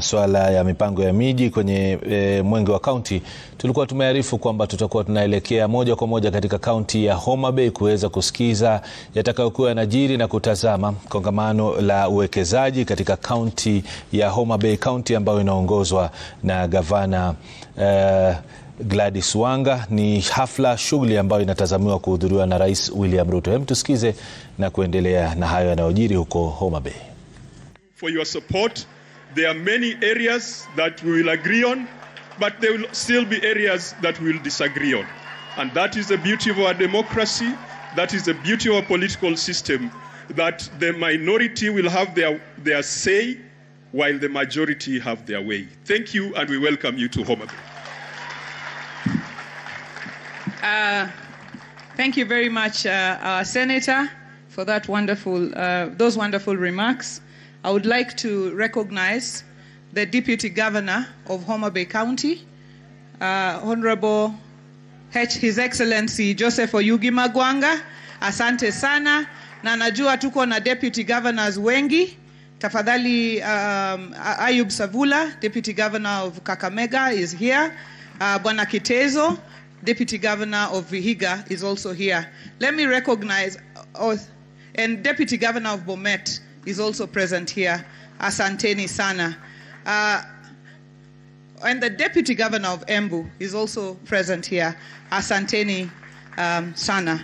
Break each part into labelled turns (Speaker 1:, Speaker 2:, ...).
Speaker 1: Swala ya mipango ya miji kwenye mwenge wa kaunti, tulikuwa tumearifu kwamba tutakuwa tunaelekea moja kwa moja katika kaunti ya Homa Bay kuweza kusikiza yatakayokuwa yanajiri na kutazama kongamano la uwekezaji katika kaunti ya Homa Bay, kaunti ambayo inaongozwa na gavana Gladys Wanga. Ni hafla shughuli ambayo inatazamiwa kuhudhuriwa na Rais William Ruto. Hem, tusikize na kuendelea na hayo yanayojiri huko Homa Bay.
Speaker 2: For your support. There are many areas that we will agree on, but there will still be areas that we will disagree on. And that is the beauty of our democracy. That is the beauty of our political system, that the minority will have their say while the majority have their way. Thank you, and we welcome you to Homa Bay.
Speaker 3: Thank you very much, our Senator, for that those wonderful remarks. I would like to recognize the Deputy Governor of Homa Bay County, Honorable His Excellency Joseph Oyugi Magwanga. Asante sana. Na najua tuko na Deputy Governors wengi. Tafadhali Ayub Savula, Deputy Governor of Kakamega, is here. Bwana Kitezo, Deputy Governor of Vihiga, is also here. Let me recognize, and Deputy Governor of Bomet is also present here. Asanteni sana. And the Deputy Governor of Embu is also present here. Asanteni sana.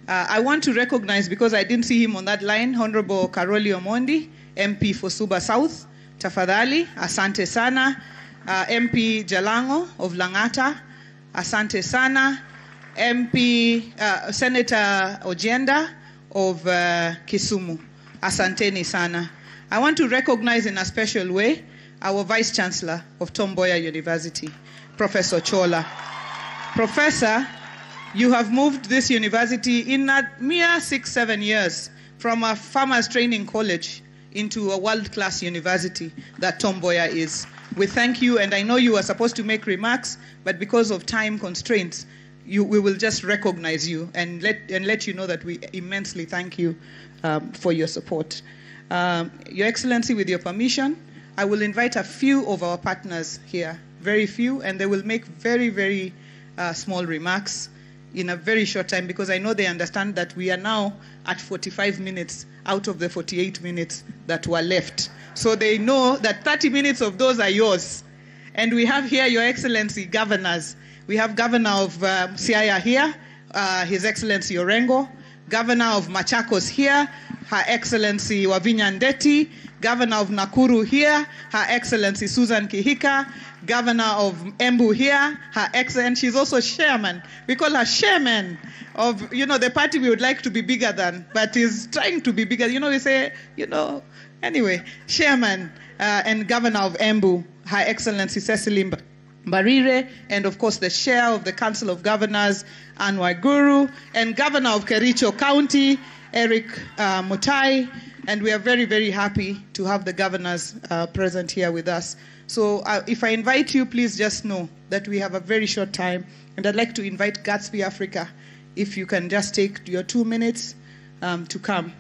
Speaker 3: I want to recognize, because I didn't see him on that line, Honorable Karoli Omondi, MP for Suba South. Tafadhali, asante sana. MP Jalango of Langata, asante sana. MP Senator Ojenda of Kisumu. Asanteni sana. I want to recognize in a special way our Vice Chancellor of Tom Mboya University, Professor Chola. Professor, you have moved this university in a mere 6-7 years from a farmers training college into a world-class university that Tom Mboya is. We thank you, and I know you are supposed to make remarks, but because of time constraints, we will just recognize you and let you know that we immensely thank you for your support. Your Excellency, with your permission, I will invite a few of our partners here, very few, and they will make very, very small remarks in a very short time, because I know they understand that we are now at 45 minutes out of the 48 minutes that were left. So they know that 30 minutes of those are yours. And we have here, Your Excellency, governors. We have Governor of Siaya here, His Excellency Orengo, Governor of Machakos here, Her Excellency Wavinya Ndeti, Governor of Nakuru here, Her Excellency Susan Kihika, Governor of Embu here, Her Excellency, she's also chairman. We call her chairman of, the party we would like to be bigger than, but is trying to be bigger. We say, anyway, chairman and Governor of Embu, Her Excellency Cecily Barire, and of course the chair of the Council of Governors, Anwar Guru, and Governor of Kericho County, Eric Mutai, and we are very, very happy to have the governors present here with us. So if I invite you, please just know that we have a very short time, and I'd like to invite Gatsby Africa, if you can just take your 2 minutes to come.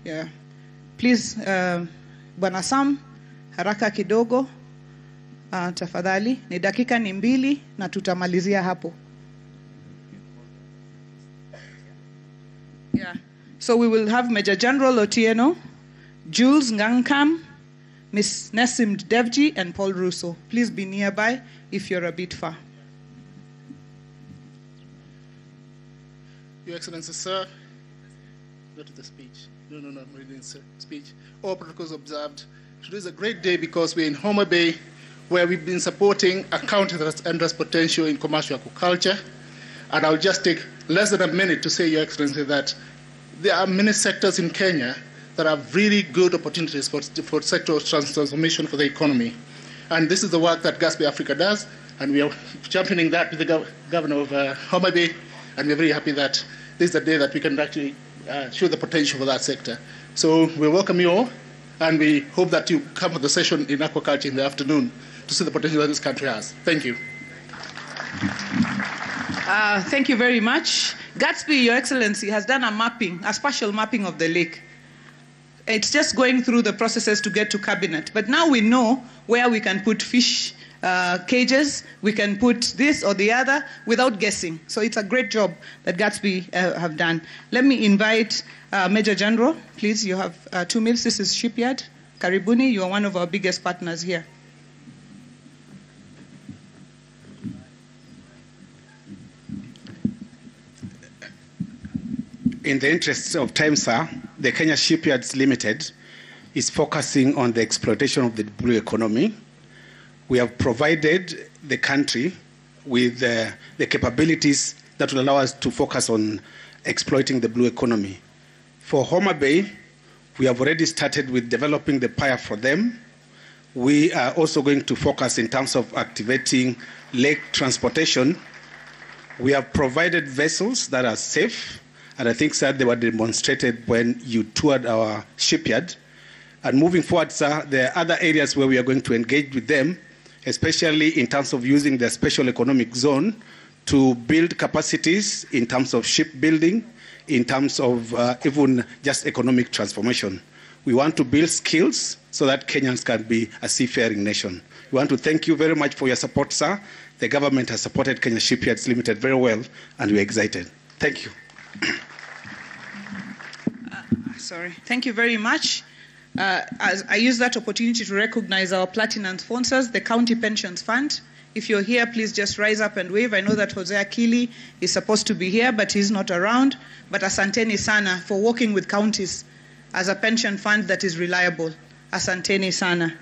Speaker 3: Yeah. Please, Bwana Sam, haraka kidogo, tafadhali. Ni dakika ni 2 na tutamalizia hapo. Yeah. So we will have Major General Otieno, Jules Ngankam, Miss Nessim Devji, and Paul Russo. Please be nearby if you're a bit far.
Speaker 4: Your Excellency, sir, go to the speech. No, I'm reading the speech. All protocols observed. Today is a great day because we're in Homa Bay, where we've been supporting a county that has endless potential in commercial agriculture. And I'll just take less than a minute to say, Your Excellency, that there are many sectors in Kenya that have really good opportunities for sector transformation for the economy. And this is the work that Gatsby Africa does, and we are championing that with the Governor of Homa Bay, and we're very happy that this is the day that we can actually show the potential for that sector. So we welcome you all, and we hope that you come for the session in aquaculture in the afternoon to see the potential that this country has. Thank you.
Speaker 3: Thank you very much. Gatsby, Your Excellency, has done a spatial mapping of the lake. It's just going through the processes to get to cabinet. But now we know where we can put fish cages, we can put this or the other without guessing. So it's a great job that Gatsby have done. Let me invite Major General, please. You have 2 minutes. This is Shipyard. Karibuni, you are one of our biggest partners here.
Speaker 5: In the interests of time, sir, the Kenya Shipyards Limited is focusing on the exploitation of the blue economy. We have provided the country with the capabilities that will allow us to focus on exploiting the blue economy. For Homa Bay, we have already started with developing the pier for them. We are also going to focus in terms of activating lake transportation. We have provided vessels that are safe, and I think, sir, they were demonstrated when you toured our shipyard. And moving forward, sir, there are other areas where we are going to engage with them, especially in terms of using the special economic zone to build capacities in terms of shipbuilding, in terms of even just economic transformation. We want to build skills so that Kenyans can be a seafaring nation. We want to thank you very much for your support, sir. The government has supported Kenya Shipyards Limited very well, and we're excited. Thank you.
Speaker 3: Thank you very much. As I use that opportunity to recognize our platinum sponsors, the County Pensions Fund. If you're here, please just rise up and wave. I know that Jose Akili is supposed to be here, but he's not around. But asanteni sana for working with counties as a pension fund that is reliable. Asanteni sana.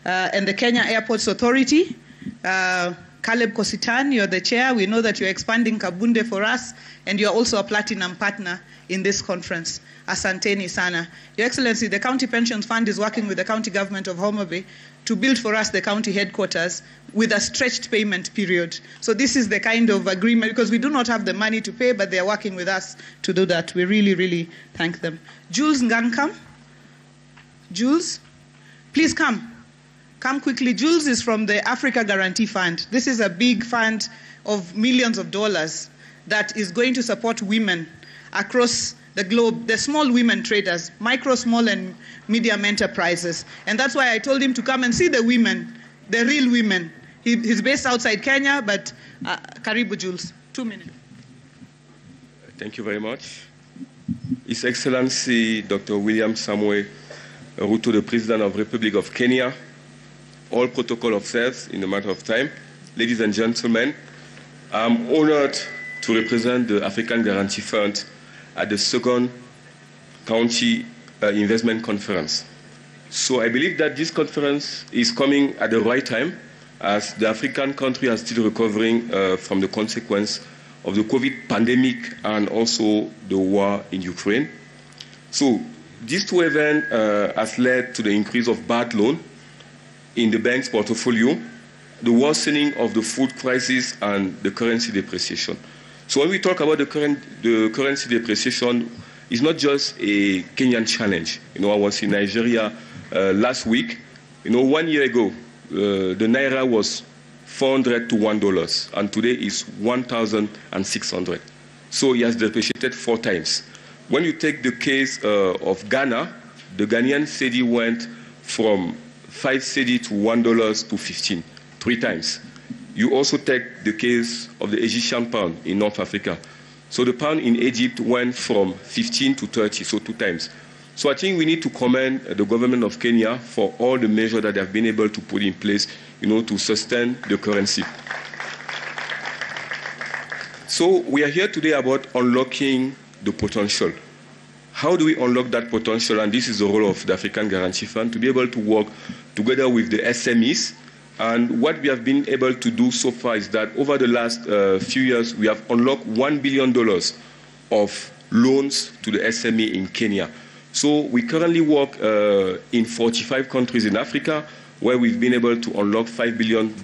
Speaker 3: And the Kenya Airports Authority, Caleb Kositan, you're the chair. We know that you're expanding Kabunde for us, and you're also a platinum partner in this conference. Asanteni sana. Your Excellency, the County Pensions Fund is working with the county government of Homa Bay to build for us the county headquarters with a stretched payment period. So this is the kind of agreement, because we do not have the money to pay, but they are working with us to do that. We really, really thank them. Jules Ngankam. Jules, please come. Come quickly. Jules is from the Africa Guarantee Fund. This is a big fund of millions of dollars that is going to support women across the globe, the small women traders, micro, small, and medium enterprises. And that's why I told him to come and see the women, the real women. He's based outside Kenya, but Karibu, Jules. 2 minutes.
Speaker 6: Thank you very much. His Excellency Dr. William Samoei Ruto, the President of the Republic of Kenya, all protocol officers in a matter of time, ladies and gentlemen, I'm honored to represent the African Guarantee Fund at the second County Investment Conference. So I believe that this conference is coming at the right time, as the African country are still recovering from the consequence of the COVID pandemic and also the war in Ukraine. So these two events has led to the increase of bad loan in the bank's portfolio, the worsening of the food crisis, and the currency depreciation. So when we talk about the currency depreciation, it's not just a Kenyan challenge. I was in Nigeria last week. 1 year ago, the naira was $400 to $1, and today is 1,600. So it has depreciated 4 times. When you take the case of Ghana, the Ghanaian cedi went from 5 cedi to $1 to 15, 3 times. You also take the case of the Egyptian pound in North Africa. So the pound in Egypt went from 15 to 30, so 2 times. So I think we need to commend the government of Kenya for all the measures that they have been able to put in place, to sustain the currency. So we are here today about unlocking the potential. How do we unlock that potential? And this is the role of the African Guarantee Fund, to be able to work together with the SMEs. And what we have been able to do so far is that over the last few years, we have unlocked $1 billion of loans to the SME in Kenya. So we currently work in 45 countries in Africa, where we've been able to unlock $5 billion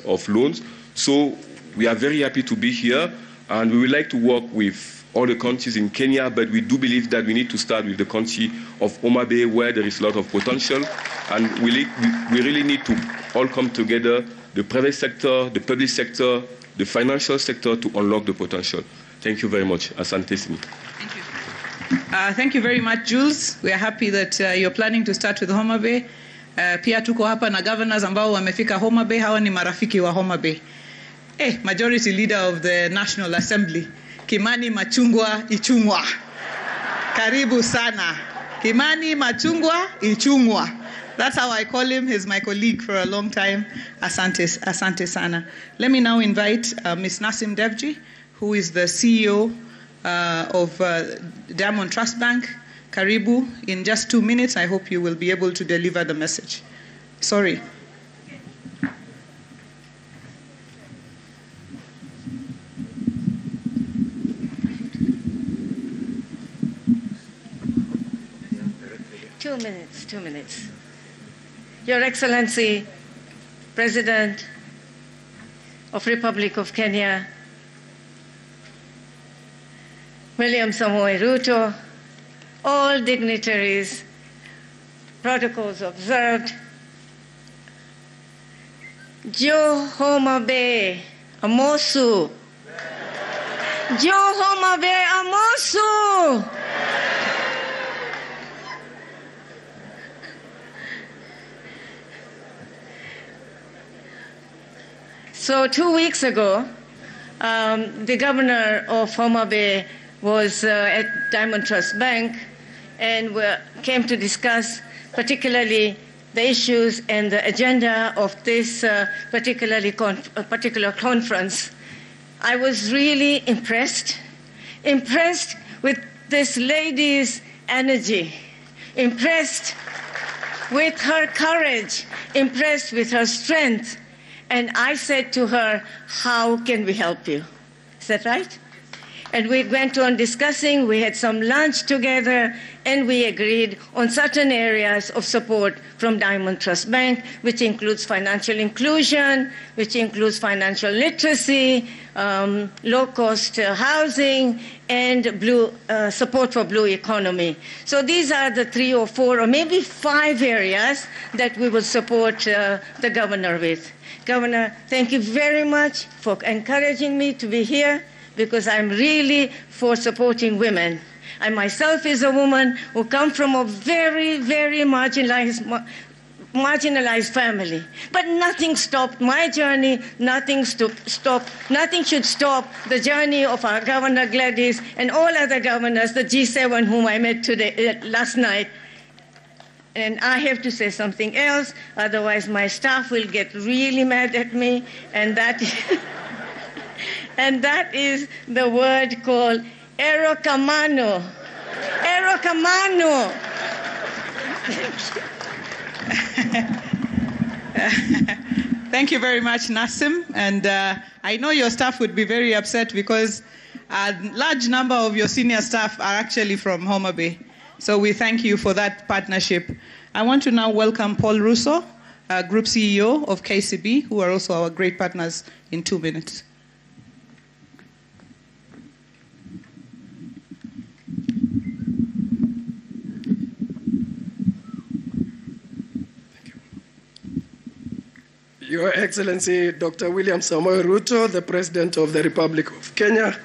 Speaker 6: of loans. So we are very happy to be here, and we would like to work with all the countries in Kenya, but we do believe that we need to start with the country of Homa Bay, where there is a lot of potential, and we really need to all come together, the private sector, the public sector, the financial sector, to unlock the potential. Thank you very much. Asante Sini.
Speaker 3: Thank you. Thank you very much, Jules. We are happy that you're planning to start with Homa Bay. Pia tuko hapa na governors ambao wamefika Homa Bay. Hawa ni marafiki wa Homa Bay. Majority leader of the National Assembly, Kimani Machungwa Ichung'wa. Karibu sana. Kimani Machungwa Ichung'wa. That's how I call him. He's my colleague for a long time. Asante sana. Let me now invite Ms. Nasim Devji, who is the CEO of Diamond Trust Bank. Karibu. In just 2 minutes, I hope you will be able to deliver the message. Sorry.
Speaker 7: Two minutes. Your Excellency, President of Republic of Kenya, William Samoei Ruto, all dignitaries, protocols observed. Jo Homa Bay, Amosu. Jo Homa Bay, Amosu. So 2 weeks ago, the governor of Homa Bay was at Diamond Trust Bank and came to discuss particularly the issues and the agenda of this particular conference. I was really impressed with this lady's energy, impressed with her courage, impressed with her strength. And I said to her, how can we help you? Is that right? And we went on discussing, we had some lunch together, and we agreed on certain areas of support from Diamond Trust Bank, which includes financial inclusion, which includes financial literacy, low-cost housing, and support for blue economy. So these are the 3 or 4 or maybe 5 areas that we will support the governor with. Governor, thank you very much for encouraging me to be here, because I'm really for supporting women. I myself is a woman who come from a very, very marginalized family. But nothing stopped my journey, nothing should stop the journey of our Governor Gladys and all other governors, the G7 whom I met last night. And I have to say something else, otherwise my staff will get really mad at me, and that and that is the word called erokamano. Erokamano.
Speaker 3: Thank you very much, Nasim. And I know your staff would be very upset because a large number of your senior staff are actually from Homa Bay. So we thank you for that partnership. I want to now welcome Paul Russo, Group CEO of KCB, who are also our great partners, in 2 minutes.
Speaker 8: Your Excellency, Dr. William Samoei Ruto, the President of the Republic of Kenya,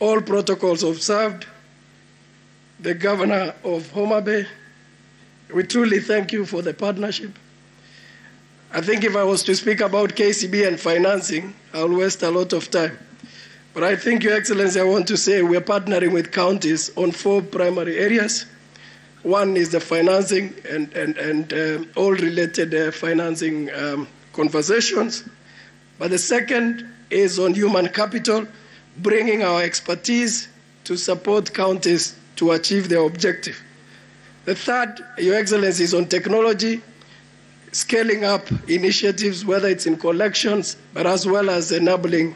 Speaker 8: all protocols observed, the Governor of Homa Bay, we truly thank you for the partnership. I think if I was to speak about KCB and financing, I'll waste a lot of time. But I think, Your Excellency, I want to say we're partnering with counties on 4 primary areas. One is the financing and all related financing conversations. But the second is on human capital, bringing our expertise to support counties to achieve their objective. The third, Your Excellency, is on technology, scaling up initiatives, whether it's in collections, but as well as enabling,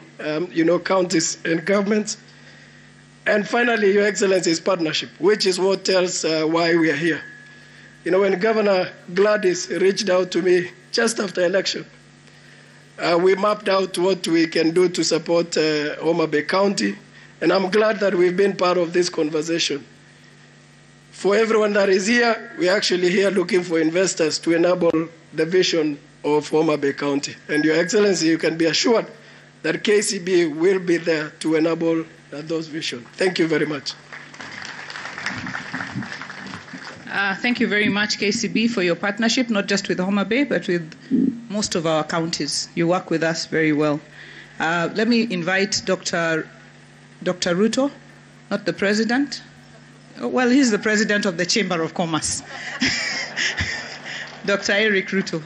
Speaker 8: counties and governments. And finally, Your Excellency, is partnership, which is what tells why we are here. When Governor Gladys reached out to me just after election, we mapped out what we can do to support Homa Bay County, and I'm glad that we've been part of this conversation. For everyone that is here, we're actually here looking for investors to enable the vision of Homa Bay County. And Your Excellency, you can be assured that KCB will be there to enable those visions. Thank you very much.
Speaker 3: Thank you very much, KCB, for your partnership, not just with Homa Bay, but with most of our counties. You work with us very well. Let me invite Dr. Ruto, not the president. Well, he's the president of the Chamber of Commerce. Dr. Eric Ruto,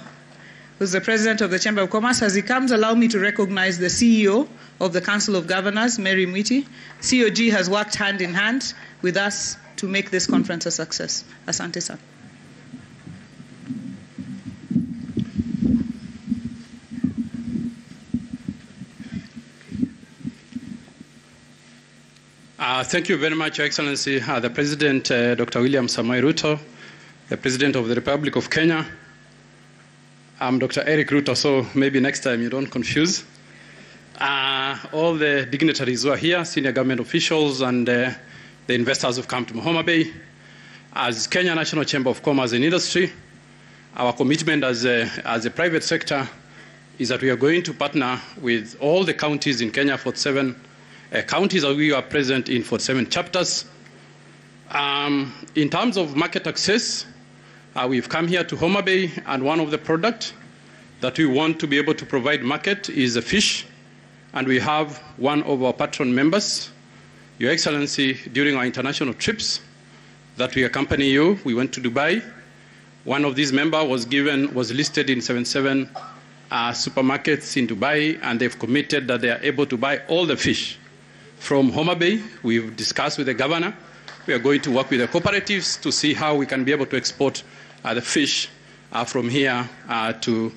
Speaker 3: who's the president of the Chamber of Commerce. As he comes, allow me to recognize the CEO of the Council of Governors, Mary Mwiti. COG has worked hand in hand with us to make this conference a success. Asante sana.
Speaker 9: Thank you very much, Your Excellency, the President, Dr. William Samoei Ruto, the President of the Republic of Kenya. I'm Dr. Eric Ruto, so maybe next time you don't confuse. All the dignitaries who are here, senior government officials, and the investors who've come to Homa Bay. As Kenya National Chamber of Commerce and Industry, our commitment as a private sector is that we are going to partner with all the counties in Kenya, 47 counties that we are present in 47 chapters. In terms of market access, we've come here to Homa Bay, and one of the products that we want to be able to provide market is a fish. And we have one of our patron members, Your Excellency, during our international trips that we accompany you, we went to Dubai. One of these members was listed in 77 supermarkets in Dubai, and they've committed that they are able to buy all the fish from Homa Bay. We've discussed with the governor. We are going to work with the cooperatives to see how we can be able to export the fish from here to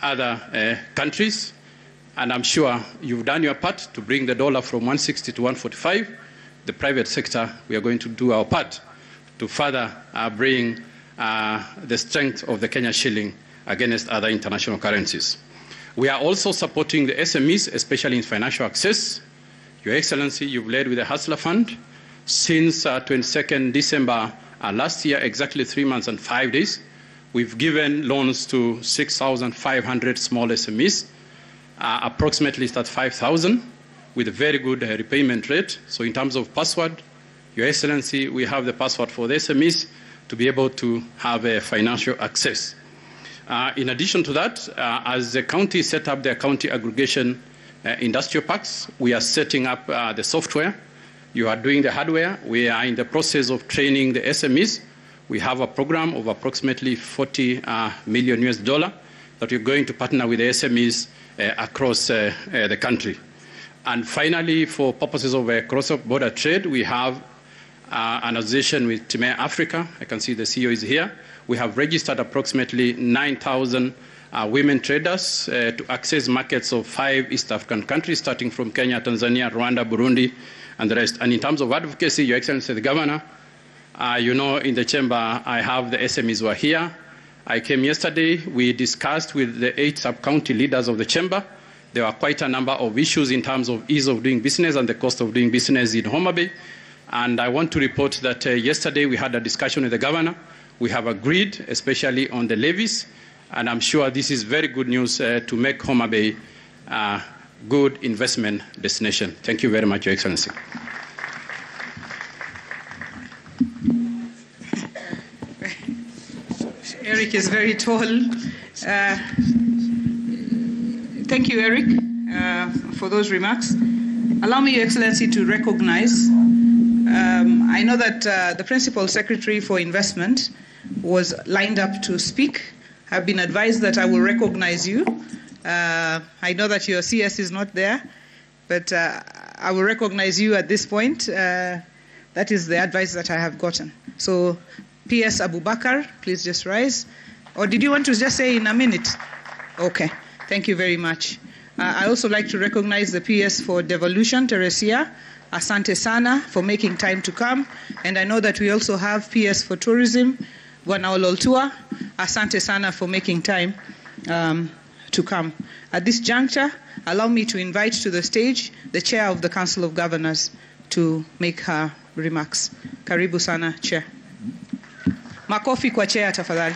Speaker 9: other countries. And I'm sure you've done your part to bring the dollar from 160 to 145. The private sector, we are going to do our part to further bring the strength of the Kenya shilling against other international currencies. We are also supporting the SMEs, especially in financial access. Your Excellency, you've led with the Hustler Fund. Since 22nd December last year, exactly 3 months and 5 days, we've given loans to 6,500 small SMEs, approximately at 5,000, with a very good repayment rate. So in terms of password, Your Excellency, we have the password for the SMEs to be able to have a financial access. In addition to that, as the county set up their county aggregation industrial parks, we are setting up the software. You are doing the hardware. We are in the process of training the SMEs. We have a program of approximately $40 million that we're going to partner with the SMEs across the country. And finally, for purposes of cross-border trade, we have an association with Timea Africa. I can see the CEO is here. We have registered approximately 9,000 women traders to access markets of 5 East African countries, starting from Kenya, Tanzania, Rwanda, Burundi, and the rest. And in terms of advocacy, Your Excellency, the Governor, you know, in the chamber, I have the SMEs who are here. I came yesterday. We discussed with the 8 sub-county leaders of the chamber. There are quite a number of issues in terms of ease of doing business and the cost of doing business in Homa Bay. And I want to report that yesterday we had a discussion with the Governor. We have agreed, especially on the levies, and I'm sure this is very good news to make Homa Bay a good investment destination. Thank you very much, Your Excellency.
Speaker 3: Eric is very tall. Thank you, Eric, for those remarks. Allow me, Your Excellency, to recognize. I know that the Principal Secretary for Investment was lined up to speak. I've been advised that I will recognize you. I know that your CS is not there, but I will recognize you at this point. That is the advice that I have gotten. So, PS Abubakar, please just rise. Or did you want to just say in a minute? Okay, thank you very much. I also like to recognize the PS for Devolution, Teresia. Asante sana for making time to come. And I know that we also have PS for Tourism, Bwana Ololtua. Asante sana for making time to come. At this juncture, allow me to invite to the stage the Chair of the Council of Governors to make her remarks. Karibu sana, Chair. Makofi kwa Chair, tafadhali.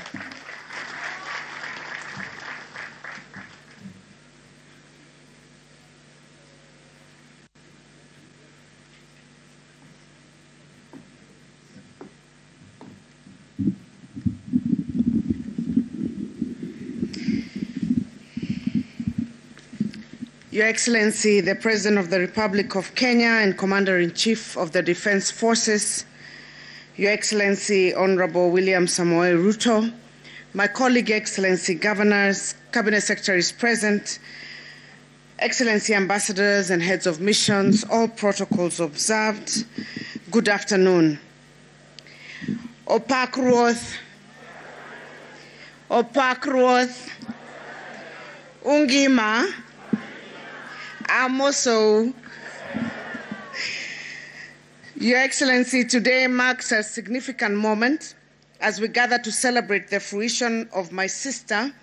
Speaker 10: Your Excellency, the President of the Republic of Kenya and Commander-in-Chief of the Defense Forces, Your Excellency, Honorable William Samoei Ruto, my colleague, Excellency Governors, Cabinet Secretaries present, Excellency Ambassadors and Heads of Missions, all protocols observed, good afternoon. Opak Ruoth, Ungima, Amoso. Your Excellency, today marks a significant moment as we gather to celebrate the fruition of my sister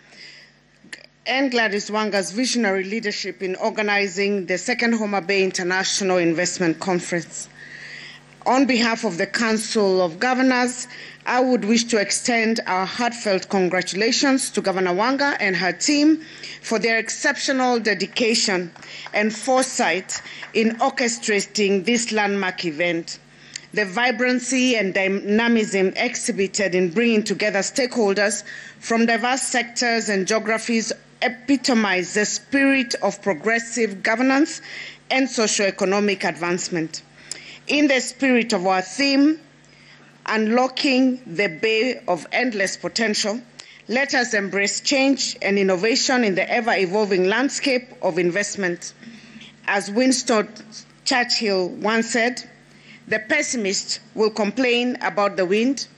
Speaker 10: and Gladys Wanga's visionary leadership in organizing the second Homa Bay International Investment Conference. On behalf of the Council of Governors, I would wish to extend our heartfelt congratulations to Governor Wanga and her team for their exceptional dedication and foresight in orchestrating this landmark event. The vibrancy and dynamism exhibited in bringing together stakeholders from diverse sectors and geographies epitomize the spirit of progressive governance and socio-economic advancement. In the spirit of our theme, Unlocking the Bay of Endless Potential, let us embrace change and innovation in the ever-evolving landscape of investment. As Winston Churchill once said, the pessimist will complain about the wind,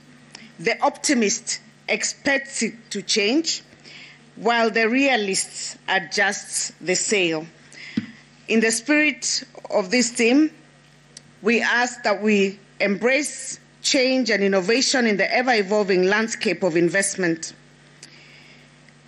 Speaker 10: the optimist expects it to change, while the realist adjusts the sail. In the spirit of this theme, we ask that we embrace change and innovation in the ever-evolving landscape of investment.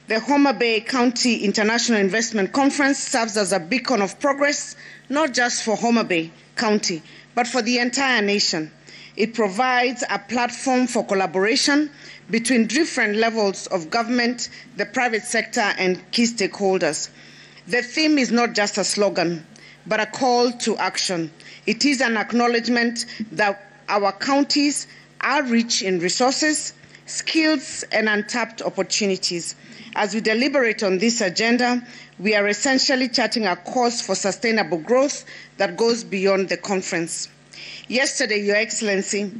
Speaker 10: The Homa Bay County International Investment Conference serves as a beacon of progress, not just for Homa Bay County, but for the entire nation. It provides a platform for collaboration between different levels of government, the private sector, and key stakeholders. The theme is not just a slogan, but a call to action. It is an acknowledgement that our counties are rich in resources, skills, and untapped opportunities. As we deliberate on this agenda, we are essentially charting a course for sustainable growth that goes beyond the conference. Yesterday, Your Excellency,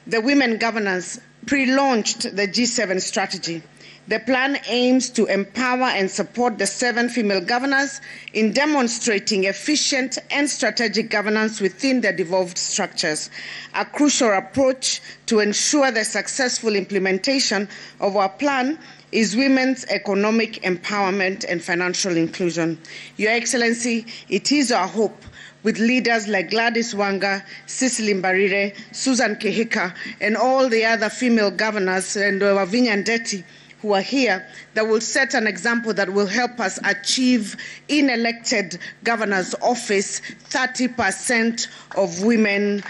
Speaker 10: the women governors pre-launched the G7 strategy. The plan aims to empower and support the 7 female governors in demonstrating efficient and strategic governance within their devolved structures, a crucial approach to ensure the successful implementation of our plan is women's economic empowerment and financial inclusion. Your Excellency, it is our hope with leaders like Gladys Wanga, Cecily Mbarire, Susan Kihika, and all the other female governors, and Wavinya Ndeti, who are here, that will set an example that will help us achieve in elected governor's office 30% of women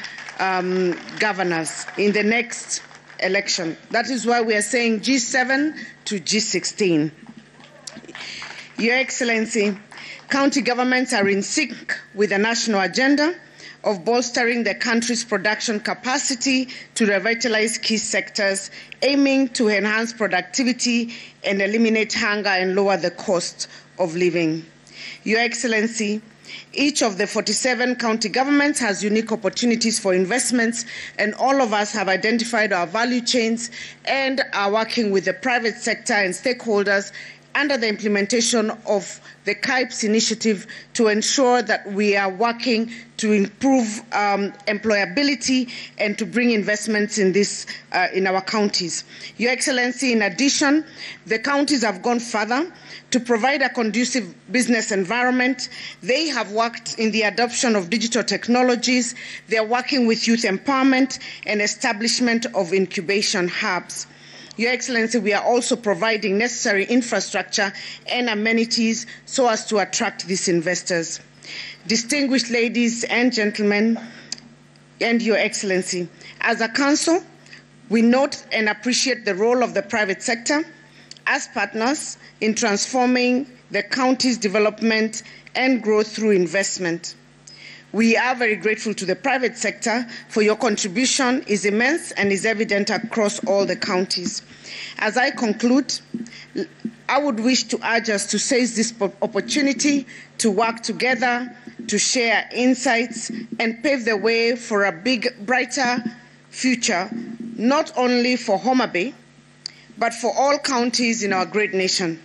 Speaker 10: governors in the next election. That is why we are saying G7 to G16. Your Excellency, county governments are in sync with the national agenda of bolstering the country's production capacity to revitalize key sectors, aiming to enhance productivity and eliminate hunger and lower the cost of living. Your Excellency, each of the 47 county governments has unique opportunities for investments, and all of us have identified our value chains and are working with the private sector and stakeholders under the implementation of the KIPES initiative to ensure that we are working to improve employability and to bring investments in in our counties. Your Excellency, in addition, the counties have gone further to provide a conducive business environment. They have worked in the adoption of digital technologies. They are working with youth empowerment and establishment of incubation hubs. Your Excellency, we are also providing necessary infrastructure and amenities so as to attract these investors. Distinguished ladies and gentlemen, and Your Excellency, as a council, we note and appreciate the role of the private sector as partners in transforming the county's development and growth through investment. We are very grateful to the private sector for your contribution is immense and is evident across all the counties. As I conclude, I would wish to urge us to seize this opportunity to work together, to share insights, and pave the way for a big, brighter future, not only for Homa Bay, but for all counties in our great nation.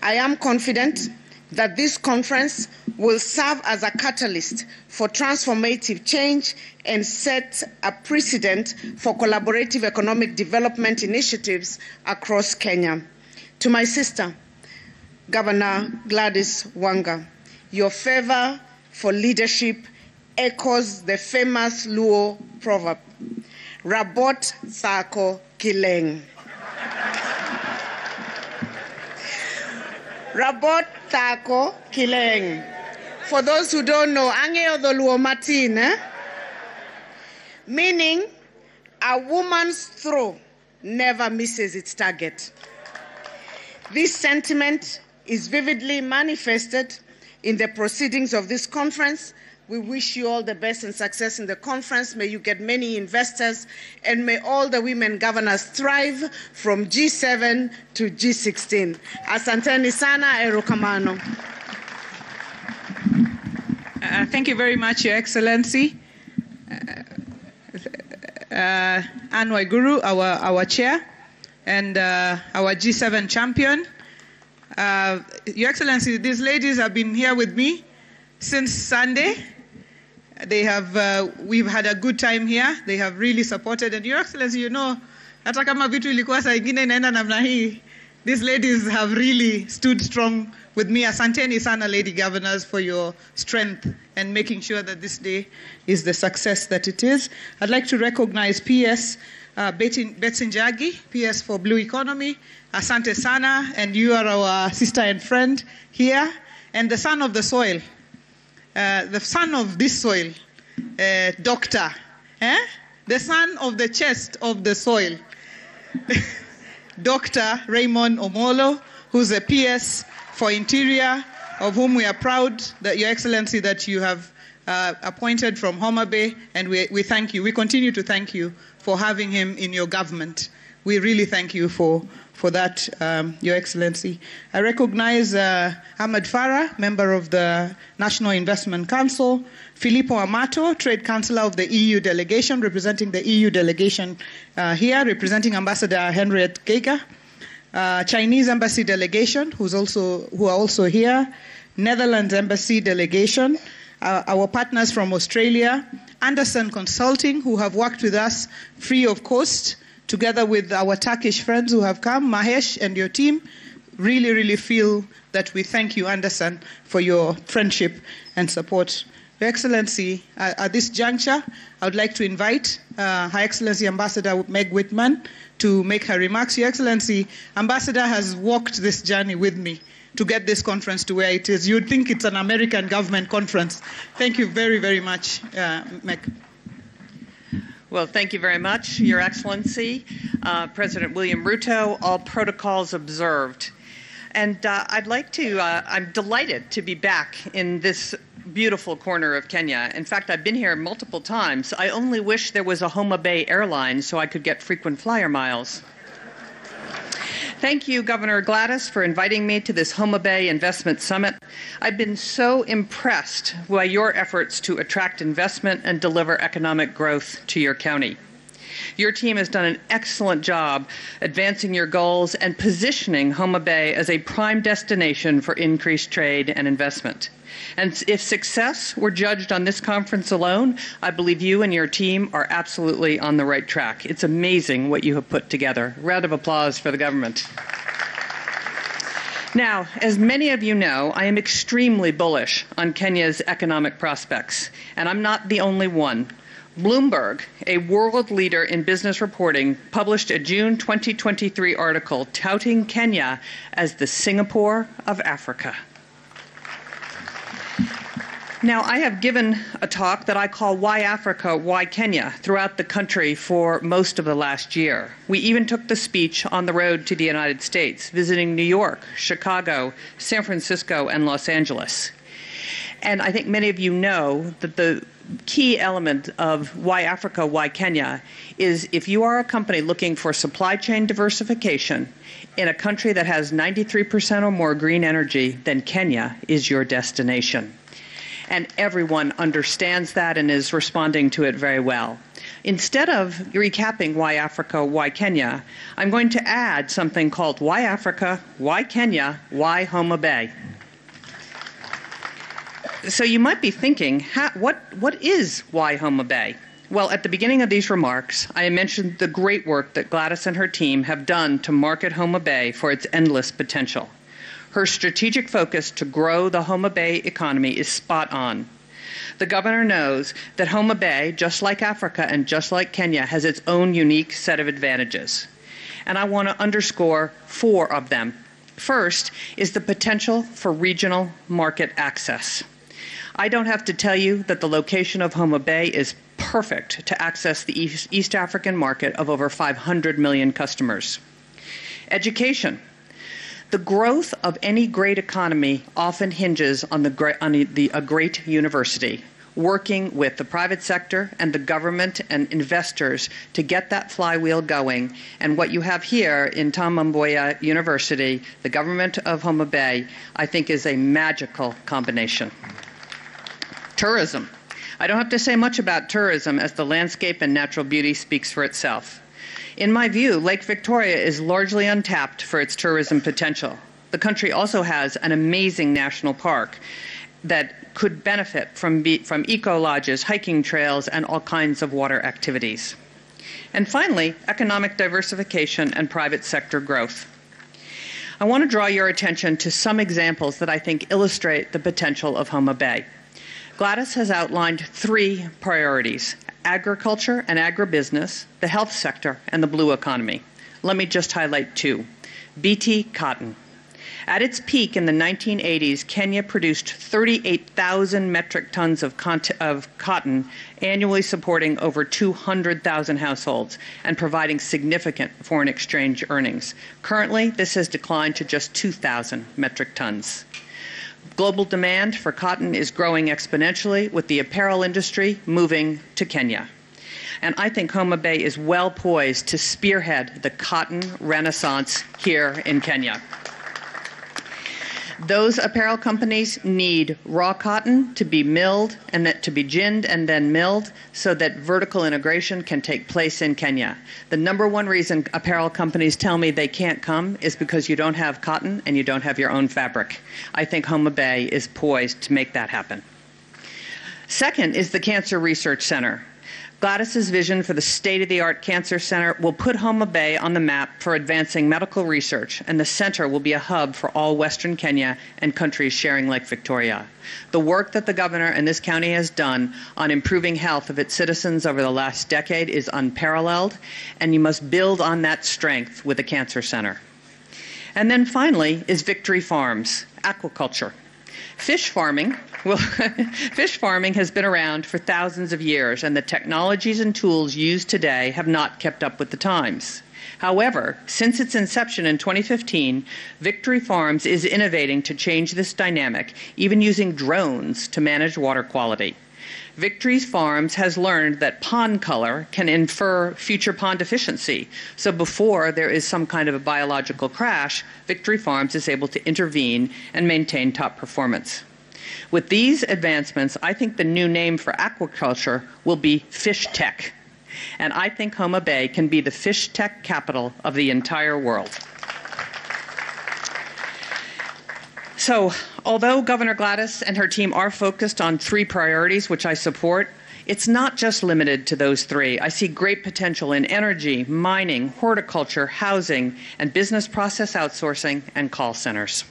Speaker 10: I am confident that this conference will serve as a catalyst for transformative change and set a precedent for collaborative economic development initiatives across Kenya. To my sister, Governor Gladys Wanga, your fervor for leadership echoes the famous Luo proverb, Rabot Thako Kileng. Rabot Thako Kileng. For those who don't know, Angeo the Luo Martin, meaning a woman's throw never misses its target. This sentiment is vividly manifested in the proceedings of this conference. We wish you all the best and success in the conference. May you get many investors, and may all the women governors thrive from G7 to G16. Asanteni sana, erokamano.
Speaker 3: Thank you very much, Your Excellency. Ann Waiguru, our chair, and our G7 champion. Your Excellency, these ladies have been here with me since Sunday. They have, we've had a good time here. They have really supported. And Your Excellency, you know, hata kama vitu ilikuwa saa ingine inaenda namna hii, these ladies have really stood strong with me. Asanteni sana, lady governors, for your strength and making sure that this day is the success that it is. I'd like to recognize PS Betsinjagi, PS for Blue Economy. Asante sana, and you are our sister and friend here. And the son of the soil, the son of this soil, doctor, the son of the chest of the soil, Dr. Raymond Omolo, who's a PS for Interior, of whom we are proud, that Your Excellency, that you have appointed from Homa Bay, and we thank you. We continue to thank you for having him in your government. We really thank you for that, Your Excellency. I recognize Ahmed Farah, member of the National Investment Council, Filippo Amato, Trade Councillor of the EU delegation, representing the EU delegation here, representing Ambassador Henriette Geiger, Chinese Embassy delegation, who are also here, Netherlands Embassy delegation, our partners from Australia, Anderson Consulting, who have worked with us free of cost, together with our Turkish friends who have come, Mahesh and your team. Really, really feel that we thank you, Anderson, for your friendship and support. Your Excellency, at this juncture, I would like to invite Her Excellency Ambassador Meg Whitman to make her remarks. Your Excellency, Ambassador has walked this journey with me to get this conference to where it is. You'd think it's an American government conference. Thank you very, very much, Meg.
Speaker 11: Well, thank you very much, Your Excellency, President William Ruto, all protocols observed. And I'm delighted to be back in this beautiful corner of Kenya. In fact, I've been here multiple times. I only wish there was a Homa Bay airline so I could get frequent flyer miles. Thank you, Governor Gladys, for inviting me to this Homa Bay Investment Summit. I've been so impressed by your efforts to attract investment and deliver economic growth to your county. Your team has done an excellent job advancing your goals and positioning Homa Bay as a prime destination for increased trade and investment. And if success were judged on this conference alone, I believe you and your team are absolutely on the right track. It's amazing what you have put together. Round of applause for the government. Now, as many of you know, I am extremely bullish on Kenya's economic prospects, and I'm not the only one. Bloomberg, a world leader in business reporting, published a June 2023 article touting Kenya as the Singapore of Africa. Now, I have given a talk that I call Why Africa, Why Kenya throughout the country for most of the last year. We even took the speech on the road to the United States, visiting New York, Chicago, San Francisco, and Los Angeles. And I think many of you know that the key element of why Africa, why Kenya, is if you are a company looking for supply chain diversification in a country that has 93% or more green energy, then Kenya is your destination. And everyone understands that and is responding to it very well. Instead of recapping why Africa, why Kenya, I'm going to add something called Why Africa, Why Kenya, Why Homa Bay. So you might be thinking, what is Why Homa Bay? Well, at the beginning of these remarks, I mentioned the great work that Gladys and her team have done to market Homa Bay for its endless potential. Her strategic focus to grow the Homa Bay economy is spot on. The governor knows that Homa Bay, just like Africa and just like Kenya, has its own unique set of advantages. And I want to underscore 4 of them. First is the potential for regional market access. I don't have to tell you that the location of Homa Bay is perfect to access the East African market of over 500 million customers. Education. The growth of any great economy often hinges on a great university, working with the private sector and the government and investors to get that flywheel going. And what you have here in Tom Mboya University, the government of Homa Bay, I think is a magical combination. Tourism. I don't have to say much about tourism as the landscape and natural beauty speaks for itself. In my view, Lake Victoria is largely untapped for its tourism potential. The country also has an amazing national park that could benefit from eco-lodges, hiking trails, and all kinds of water activities. And finally, economic diversification and private sector growth. I want to draw your attention to some examples that I think illustrate the potential of Homa Bay. Gladys has outlined 3 priorities: agriculture and agribusiness, the health sector, and the blue economy. Let me just highlight 2. BT cotton. At its peak in the 1980s, Kenya produced 38,000 metric tons of cotton, annually supporting over 200,000 households and providing significant foreign exchange earnings. Currently, this has declined to just 2,000 metric tons. Global demand for cotton is growing exponentially, with the apparel industry moving to Kenya. And I think Homa Bay is well poised to spearhead the cotton renaissance here in Kenya. Those apparel companies need raw cotton to be milled and to be ginned and then milled so that vertical integration can take place in Kenya. The #1 reason apparel companies tell me they can't come is because you don't have cotton and you don't have your own fabric. I think Homa Bay is poised to make that happen. Second is the Cancer Research Center. Gladys's vision for the state-of-the-art cancer center will put Homa Bay on the map for advancing medical research, and the center will be a hub for all Western Kenya and countries sharing Lake Victoria. The work that the governor and this county has done on improving health of its citizens over the last decade is unparalleled, and you must build on that strength with the cancer center. And then finally is Victory Farms, aquaculture. Fish farming has been around for thousands of years, and the technologies and tools used today have not kept up with the times. However, since its inception in 2015, Victory Farms is innovating to change this dynamic, even using drones to manage water quality. Victory Farms has learned that pond color can infer future pond efficiency. So before there is some kind of a biological crash, Victory Farms is able to intervene and maintain top performance. With these advancements, I think the new name for aquaculture will be fish tech. And I think Homa Bay can be the fish tech capital of the entire world. So, although Governor Gladys and her team are focused on 3 priorities, which I support, it's not just limited to those 3. I see great potential in energy, mining, horticulture, housing, and business process outsourcing and call centers.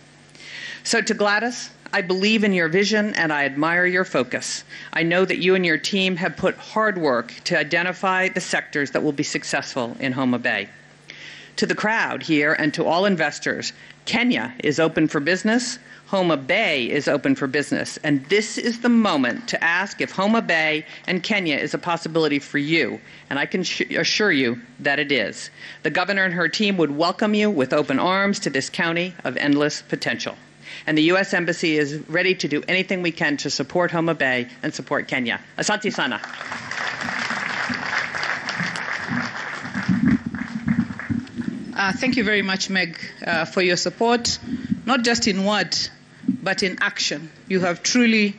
Speaker 11: So to Gladys, I believe in your vision and I admire your focus. I know that you and your team have put hard work to identify the sectors that will be successful in Homa Bay. To the crowd here and to all investors, Kenya is open for business, Homa Bay is open for business, and this is the moment to ask if Homa Bay and Kenya is a possibility for you, and I can assure you that it is. The governor and her team would welcome you with open arms to this county of endless potential. And the U.S. Embassy is ready to do anything we can to support Homa Bay and support Kenya. Asante sana.
Speaker 3: Thank you very much, Meg, for your support, not just in word, but in action. You have truly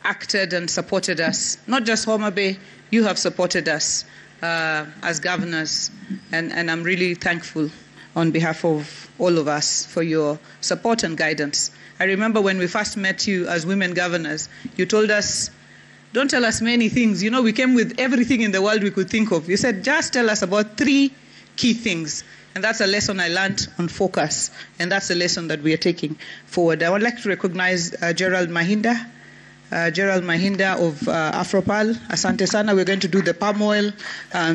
Speaker 3: acted and supported us. Not just Homa Bay, you have supported us as governors, and I'm really thankful on behalf of all of us for your support and guidance. I remember when we first met you as women governors, you told us, don't tell us many things. You know, we came with everything in the world we could think of. You said, just tell us about 3 key things. And that's a lesson I learned on focus. And that's a lesson that we are taking forward. I would like to recognize Gerald Mahinda. Gerald Mahinda of Afropal. Asante sana. We're going to do the palm oil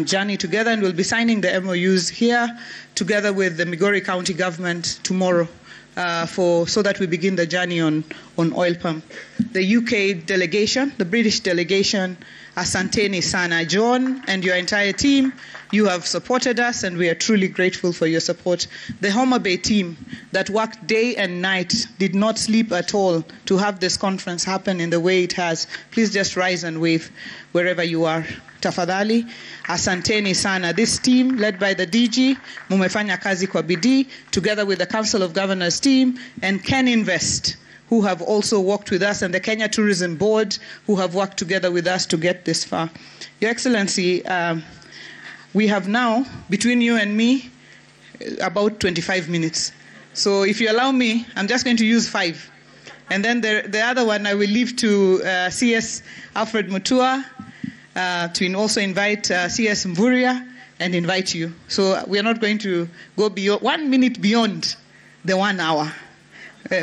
Speaker 3: journey together, and we'll be signing the MOUs here together with the Migori County government tomorrow so that we begin the journey on oil palm. The UK delegation, the British delegation, asanteni sana. John and your entire team, you have supported us, and we are truly grateful for your support. The Homa Bay team that worked day and night, did not sleep at all to have this conference happen in the way it has. Please just rise and wave wherever you are. Tafadhali, asanteni sana. This team, led by the DG, mumefanya kazi kwa bidii, together with the Council of Governors team and Ken Invest, who have also worked with us, and the Kenya Tourism Board, who have worked together with us to get this far. Your Excellency, we have now, between you and me, about 25 minutes. So if you allow me, I'm just going to use 5. And then the other one I will leave to CS Alfred Mutua, to also invite CS Mvuria and invite you. So we are not going to go beyond 1 minute beyond the 1 hour.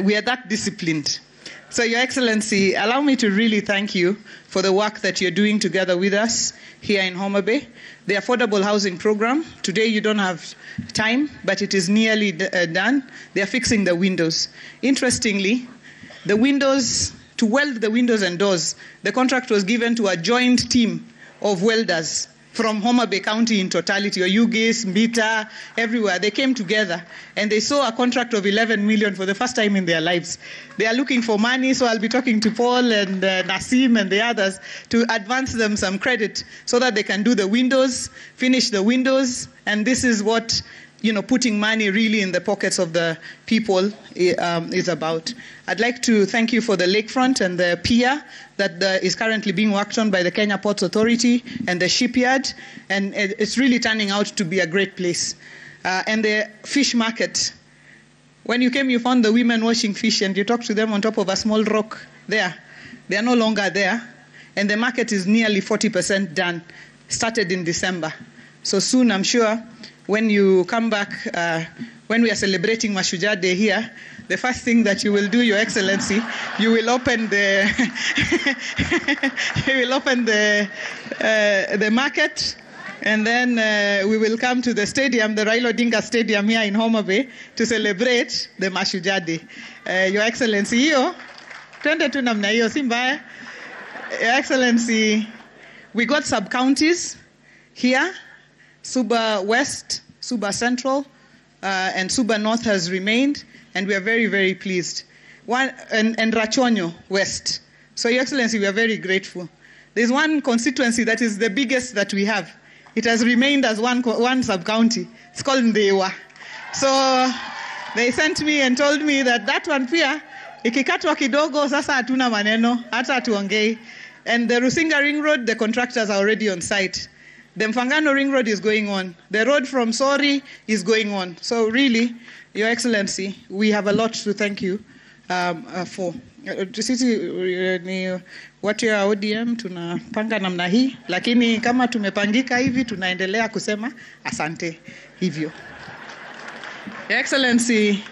Speaker 3: We are that disciplined. So, Your Excellency, allow me to really thank you for the work that you're doing together with us here in Homa Bay. The affordable housing program, today you don't have time, but it is nearly done. They are fixing the windows. Interestingly, the windows, to weld the windows and doors, the contract was given to a joint team of welders from Homa Bay County in totality, or Ugis, Mbita, everywhere. They came together and they saw a contract of 11 million for the first time in their lives. They are looking for money, so I'll be talking to Paul and Nasim and the others to advance them some credit so that they can do the windows, finish the windows, and this is what, you know, putting money really in the pockets of the people is about. I'd like to thank you for the lakefront and the pier that is currently being worked on by the Kenya Ports Authority and the shipyard, and it's really turning out to be a great place. And the fish market. When you came, you found the women washing fish, and you talked to them on top of a small rock there. They are no longer there, and the market is nearly 40% done, started in December. So soon, I'm sure, when you come back, when we are celebrating Mashujaa Day here, the first thing that you will do, Your Excellency, you will open the the market, and then we will come to the stadium, the Raila Odinga Stadium here in Homa Bay, to celebrate the Mashujaa Day. Your Excellency, hiyo twende tu namna hiyo, si mbaya. Your Excellency, we got sub-counties here. Suba West, Suba Central, and Suba North has remained, and we are very, very pleased. And Rachonyo West. So, Your Excellency, we are very grateful. There's one constituency that is the biggest that we have. It has remained as one sub-county. It's called Ndewa. So, they sent me and told me that one pia, ikikatwa kidogo, sasa hatuna maneno, hata tuongei. And the Rusinga Ring Road, the contractors are already on site. The Mfangano Ring Road is going on. The road from Sori is going on. So really, Your Excellency, we have a lot to thank you for. Sisi ni watu ya ODM tunapanga namna hii, lakini kama tumepangika hivi tunaendelea kusema asante hivyo. Your Excellency,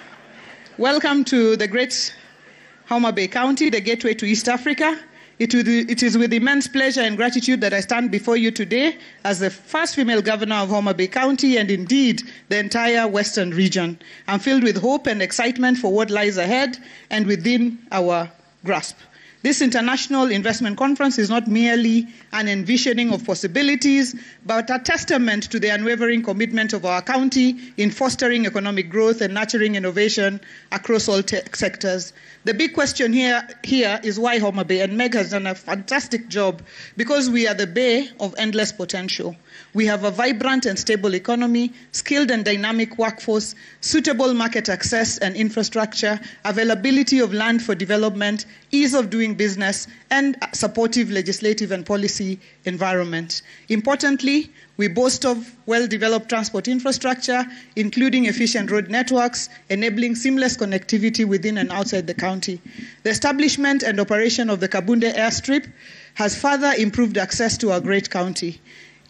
Speaker 3: welcome to the great Homa Bay County, the gateway to East Africa. It is with immense pleasure and gratitude that I stand before you today as the first female governor of Homa Bay County and indeed the entire Western region. I'm filled with hope and excitement for what lies ahead and within our grasp. This international investment conference is not merely an envisioning of possibilities, but a testament to the unwavering commitment of our county in fostering economic growth and nurturing innovation across all sectors. The big question here is why Homa Bay, and Meg has done a fantastic job because we are the bay of endless potential. We have a vibrant and stable economy, skilled and dynamic workforce, suitable market access and infrastructure, availability of land for development, ease of doing business, and supportive legislative and policy environment. Importantly, we boast of well-developed transport infrastructure, including efficient road networks, enabling seamless connectivity within and outside the county. The establishment and operation of the Kabunde airstrip has further improved access to our great county.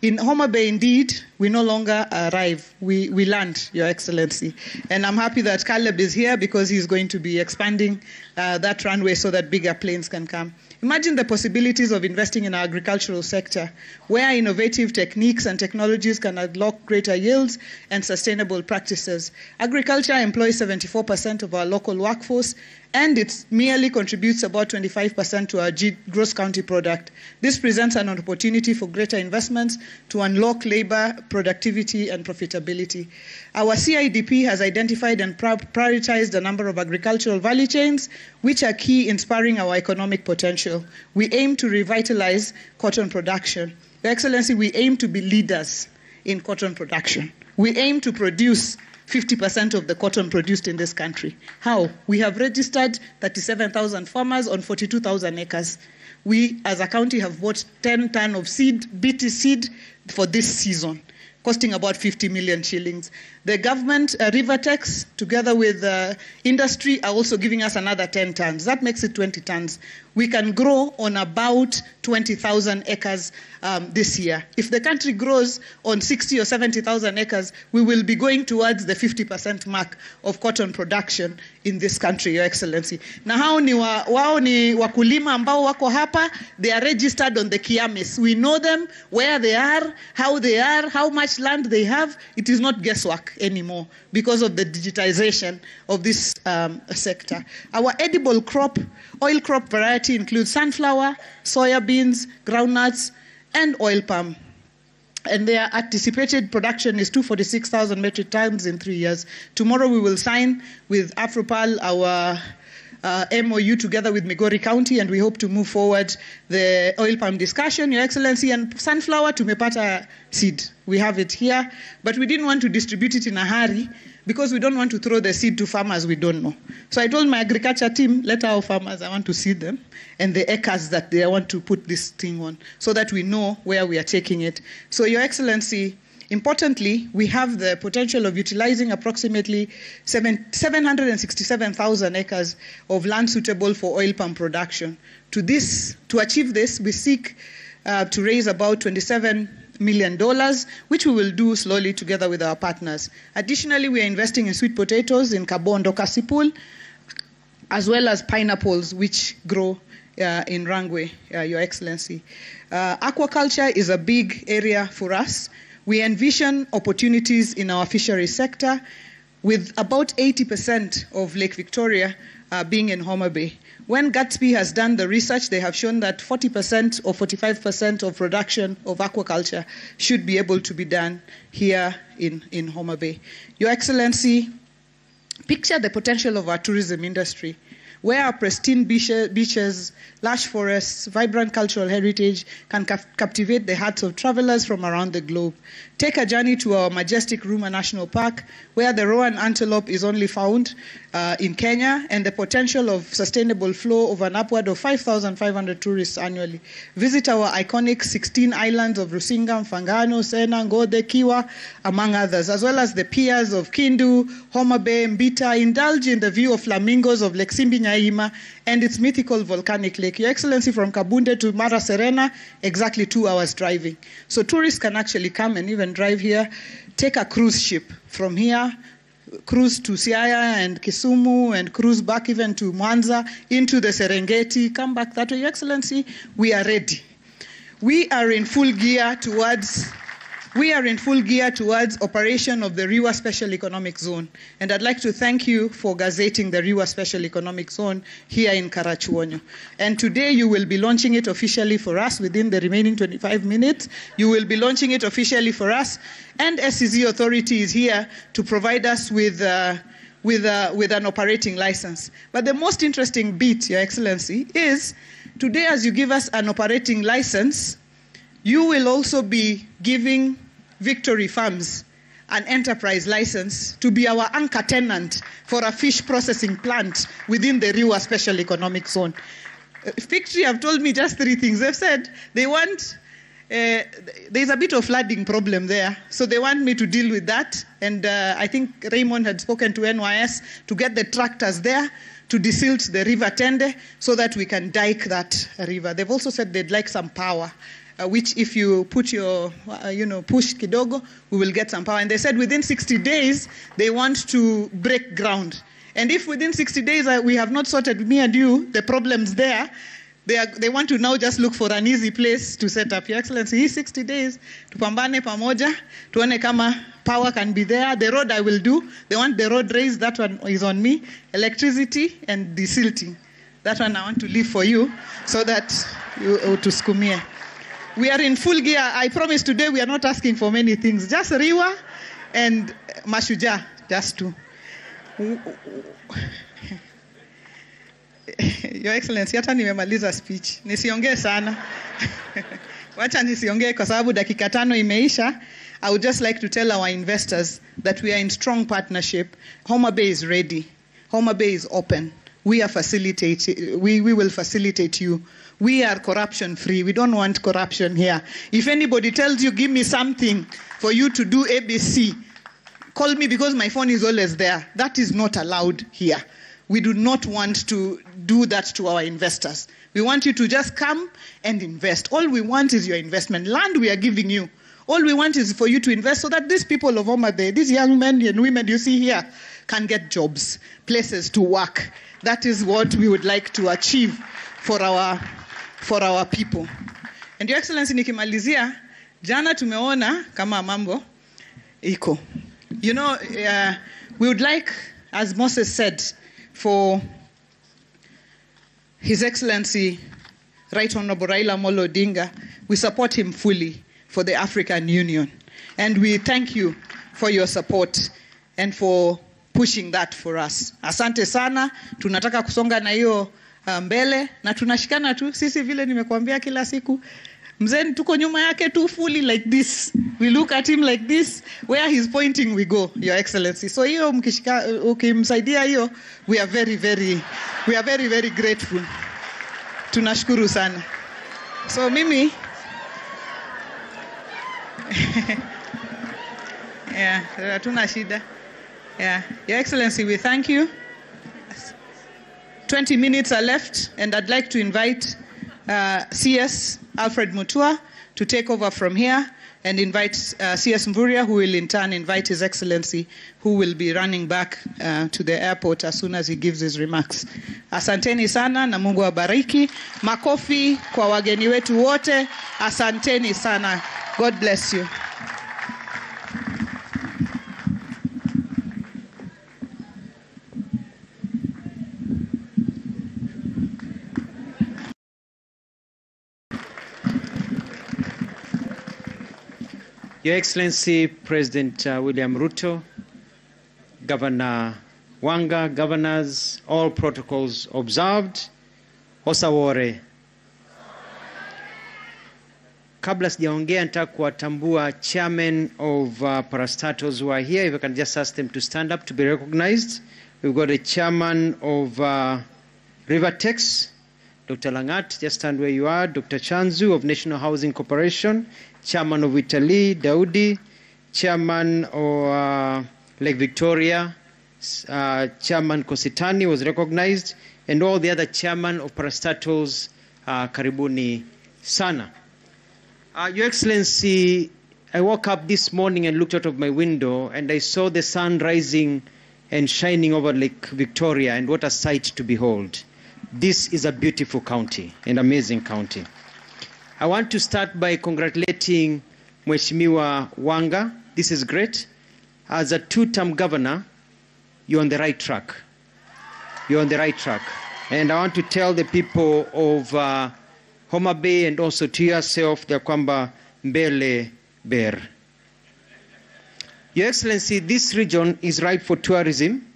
Speaker 3: In Homa Bay, indeed, we no longer arrive. We land, Your Excellency. And I'm happy that Caleb is here because he's going to be expanding that runway so that bigger planes can come. Imagine the possibilities of investing in our agricultural sector, where innovative techniques and technologies can unlock greater yields and sustainable practices. Agriculture employs 74% of our local workforce, and it merely contributes about 25% to our gross county product. This presents an opportunity for greater investments to unlock labor, productivity, and profitability. Our CIDP has identified and prioritized a number of agricultural value chains, which are key in spurring our economic potential. We aim to revitalize cotton production. Your Excellency, we aim to be leaders in cotton production. We aim to produce 50% of the cotton produced in this country. How? We have registered 37,000 farmers on 42,000 acres. We, as a county, have bought 10 tons of seed, BT seed, for this season, costing about 50 million shillings. The government, Rivertex, together with industry, are also giving us another 10 tons. That makes it 20 tons. We can grow on about 20,000 acres this year. If the country grows on 60 or 70,000 acres, we will be going towards the 50% mark of cotton production in this country, Your Excellency. Na hao ni wakulima ambao wako hapa, they are registered on the Kiamis. We know them, where they are, how much land they have. It is not guesswork anymore because of the digitization of this sector. Our edible crop, oil crop variety includes sunflower, soya beans, groundnuts, and oil palm. And their anticipated production is 246,000 metric tons in 3 years. Tomorrow we will sign with Afropal our MOU together with Migori County, and we hope to move forward the oil palm discussion, Your Excellency. And sunflower, tumepata seed. We have it here, but we didn't want to distribute it in a hurry because we don't want to throw the seed to farmers we don't know. So I told my agriculture team, let our farmers, I want to seed them, and the acres that they want to put this thing on, so that we know where we are taking it. So, Your Excellency, importantly, we have the potential of utilizing approximately 767,000 acres of land suitable for oil palm production. To achieve this, we seek to raise about $27 million, which we will do slowly together with our partners. Additionally, we are investing in sweet potatoes in Kabondo, Kasipul, as well as pineapples, which grow in Rangwe, Your Excellency. Aquaculture is a big area for us. We envision opportunities in our fisheries sector, with about 80% of Lake Victoria being in Homa Bay. When Gatsby has done the research, they have shown that 40% or 45% of production of aquaculture should be able to be done here in Homa Bay. Your Excellency, picture the potential of our tourism industry, where our pristine beaches, lush forests, vibrant cultural heritage can captivate the hearts of travelers from around the globe. Take a journey to our majestic Homa National Park, where the rowan antelope is only found in Kenya, and the potential of sustainable flow of an upward of 5,500 tourists annually. Visit our iconic 16 islands of Rusinga, Mfangano, Sena, Ngode, Kiwa, among others, as well as the piers of Kindu, Homa Bay, Mbita. Indulge in the view of flamingos of Lake Simbi-Nyaima and its mythical volcanic lake. Your Excellency, from Kabunde to Mara Serena, exactly 2 hours driving. So tourists can actually come and even drive here, take a cruise ship from here, cruise to Siaya and Kisumu, and cruise back even to Mwanza, into the Serengeti, come back that way. Your Excellency, we are ready. We are in full gear towards We are in full gear towards operation of the Riwa Special Economic Zone. And I'd like to thank you for gazetting the Riwa Special Economic Zone here in Karachuonyo. And today you will be launching it officially for us within the remaining 25 minutes. You will be launching it officially for us. And SCZ Authority is here to provide us with an operating license. But the most interesting bit, Your Excellency, is today as you give us an operating license, you will also be giving Victory Farms an enterprise license to be our anchor tenant for a fish processing plant within the Riwa Special Economic Zone. Victory have told me just 3 things. They've said they want, there's a bit of flooding problem there, so they want me to deal with that. And I think Raymond had spoken to NYS to get the tractors there to desilt the River Tende so that we can dike that river. They've also said they'd like some power. Which if you put your, push kidogo, we will get some power. And they said within 60 days, they want to break ground. And if within 60 days we have not sorted, me and you, the problems there, they want to now just look for an easy place to set up. Your Excellency, hii 60 days, tupambane pamoja, tuone kama power can be there. The road I will do. They want the road raised, that one is on me. Electricity and desilting. That one I want to leave for you so that you to skumie. We are in full gear. I promise today we are not asking for many things. Just Riwa and Mashuja, just two. Your Excellency, hata nimemaliza speech. Nisiongee sana. Wacha nisiongee kwa sababu dakika 5 imeisha. I would just like to tell our investors that we are in strong partnership. Homa Bay is ready. Homa Bay is open. We will facilitate you. We are corruption free. We don't want corruption here. If anybody tells you, give me something for you to do ABC, call me because my phone is always there. That is not allowed here. We do not want to do that to our investors. We want you to just come and invest. All we want is your investment. Land we are giving you. All we want is for you to invest so that these people of Homa Bay, these young men and women you see here, can get jobs, places to work. That is what we would like to achieve for our people. And Your Excellency, nikimalizia, jana tumeona kama mambo iko. You know, we would like, as Moses said, for His Excellency, Right Honorable Raila Amolo Odinga, we support him fully for the African Union. And we thank you for your support and for pushing that for us. Asante sana, tunataka kusonga na hiyo mbele na tunashikana tu sisi vile nimekuambia kila siku. Mzee tuko nyuma yake tu fully like this. We look at him like this, where he's pointing we go, Your Excellency. So hiyo mkishika ukimsaidia hiyo, we are very very grateful. Tunashukuru sana. So mimi hatuna shida. Yeah, Your Excellency, we thank you. 20 minutes are left, and I'd like to invite CS Alfred Mutua to take over from here and invite CS Mvuria, who will in turn invite His Excellency, who will be running back to the airport as soon as he gives his remarks. Asanteni sana na Mungu awabariki. Makofi kwa wageni wetu wote. Asanteni sana. God bless you.
Speaker 12: Your Excellency, President William Ruto, Governor Wanga, governors, all protocols observed. Osawore. Kabla sijaongea nataka kuwatambua chairman of parastatals who are here. If I can just ask them to stand up to be recognized. We've got a chairman of Rivertex, Dr. Langat, just stand where you are. Dr. Chanzu of National Housing Corporation, chairman of Italy, Daudi, chairman of Lake Victoria, chairman Kositani was recognized, and all the other chairman of parastatals, karibuni sana. Your Excellency, I woke up this morning and looked out of my window and I saw the sun rising and shining over Lake Victoria, and what a sight to behold. This is a beautiful county, an amazing county. I want to start by congratulating Mheshimiwa Wanga. This is great. As a two-term governor, you're on the right track. You're on the right track. And I want to tell the people of Homa Bay and also to yourself, ya kwamba mbele ber. Your Excellency, this region is ripe for tourism,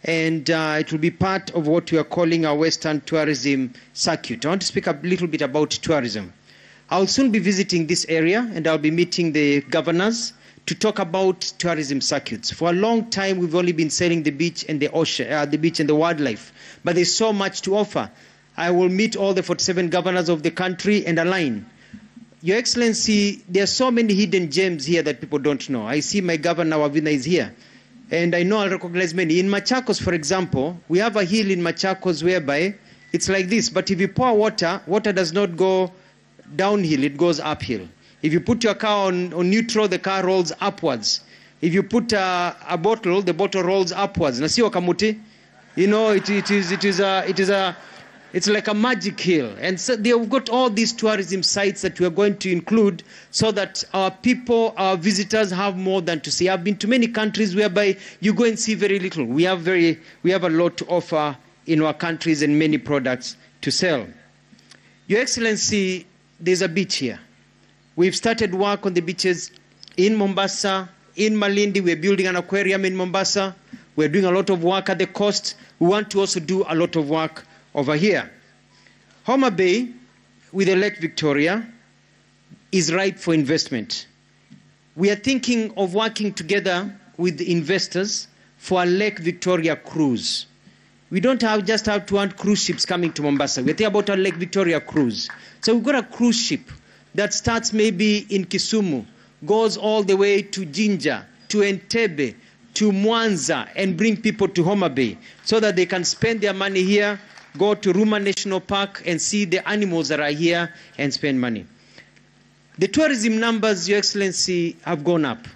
Speaker 12: and it will be part of what we are calling our Western Tourism Circuit. I want to speak a little bit about tourism. I'll soon be visiting this area, and I'll be meeting the governors to talk about tourism circuits. For a long time, we've only been selling the beach and the ocean, the beach and the wildlife, but there's so much to offer. I will meet all the 47 governors of the country and align. Your Excellency, there are so many hidden gems here that people don't know. I see my governor, Wavina, is here. And I know I'll recognize many. In Machakos, for example, we have a hill in Machakos whereby it's like this. But if you pour water, water does not go downhill, it goes uphill. If you put your car on neutral, the car rolls upwards. If you put a bottle, the bottle rolls upwards. Nasio kamuti? You know, it's like a magic hill. And so they've got all these tourism sites that we are going to include so that our people, our visitors have more than to see. I've been to many countries whereby you go and see very little. We have a lot to offer in our countries and many products to sell. Your Excellency, there's a beach here. We've started work on the beaches in Mombasa, in Malindi. We're building an aquarium in Mombasa. We're doing a lot of work at the coast. We want to also do a lot of work over here. Homa Bay, with the Lake Victoria, is ripe for investment. We are thinking of working together with the investors for a Lake Victoria cruise. We don't just have to want cruise ships coming to Mombasa. We're thinking about a Lake Victoria cruise. So we've got a cruise ship that starts maybe in Kisumu, goes all the way to Jinja, to Entebbe, to Mwanza, and bring people to Homa Bay so that they can spend their money here, go to Ruma National Park and see the animals that are here and spend money. The tourism numbers, Your Excellency, have gone up.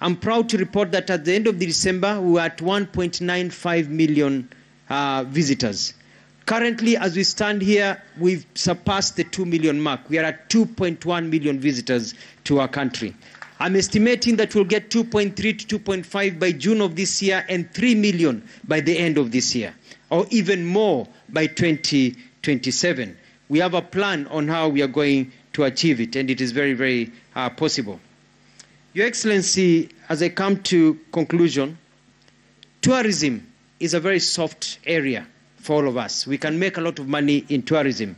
Speaker 12: I'm proud to report that at the end of December, we were at 1.95 million visitors. Currently, as we stand here, we've surpassed the 2 million mark. We are at 2.1 million visitors to our country. I'm estimating that we'll get 2.3 to 2.5 by June of this year and 3 million by the end of this year, or even more by 2027. We have a plan on how we are going to achieve it, and it is very, very possible. Your Excellency, as I come to conclusion, tourism is a very soft area for all of us. We can make a lot of money in tourism.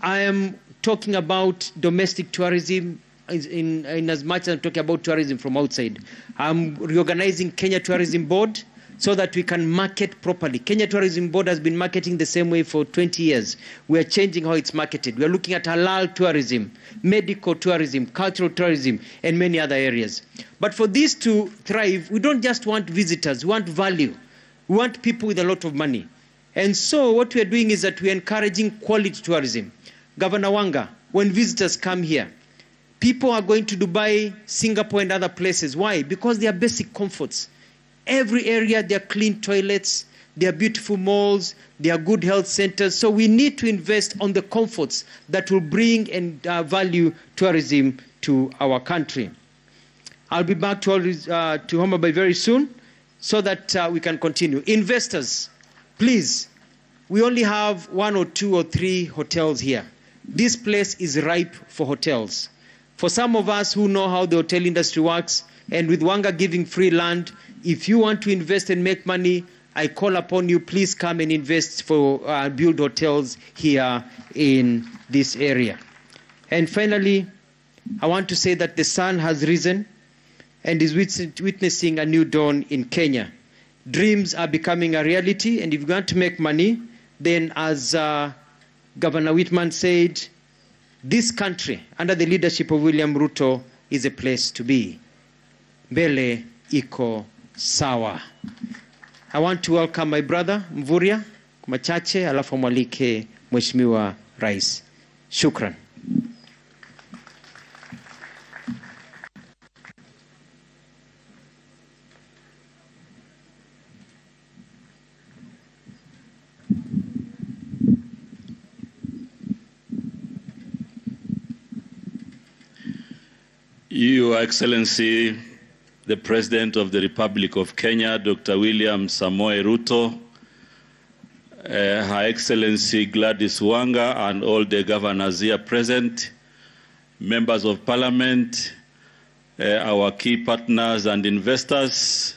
Speaker 12: I am talking about domestic tourism in as much as I'm talking about tourism from outside. I'm reorganizing Kenya Tourism Board so that we can market properly. Kenya Tourism Board has been marketing the same way for 20 years. We are changing how it's marketed. We are looking at halal tourism, medical tourism, cultural tourism, and many other areas. But for these to thrive, we don't just want visitors, we want value. We want people with a lot of money. And so what we are doing is that we are encouraging quality tourism. Governor Wanga, when visitors come here, people are going to Dubai, Singapore, and other places. Why? Because they are basic comforts. Every area, there are clean toilets, there are beautiful malls, there are good health centers. So we need to invest on the comforts that will bring and value tourism to our country. I'll be back to Homa Bay very soon so that we can continue. Investors, please, we only have 1 or 2 or 3 hotels here. This place is ripe for hotels. For some of us who know how the hotel industry works, and with Wanga giving free land, if you want to invest and make money, I call upon you, please come and invest for build hotels here in this area. And finally, I want to say that the sun has risen and is witnessing a new dawn in Kenya. Dreams are becoming a reality, and if you want to make money, then as Governor Whitman said, this country, under the leadership of William Ruto, is a place to be. Mbele iko sawa. I want to welcome my brother Mvurya machache, alafu mwalike Mheshimiwa Rais. Shukran.
Speaker 13: Your Excellency, the President of the Republic of Kenya, Dr. William Samoei Ruto, Her Excellency Gladys Wanga, and all the governors here present, members of Parliament, our key partners and investors,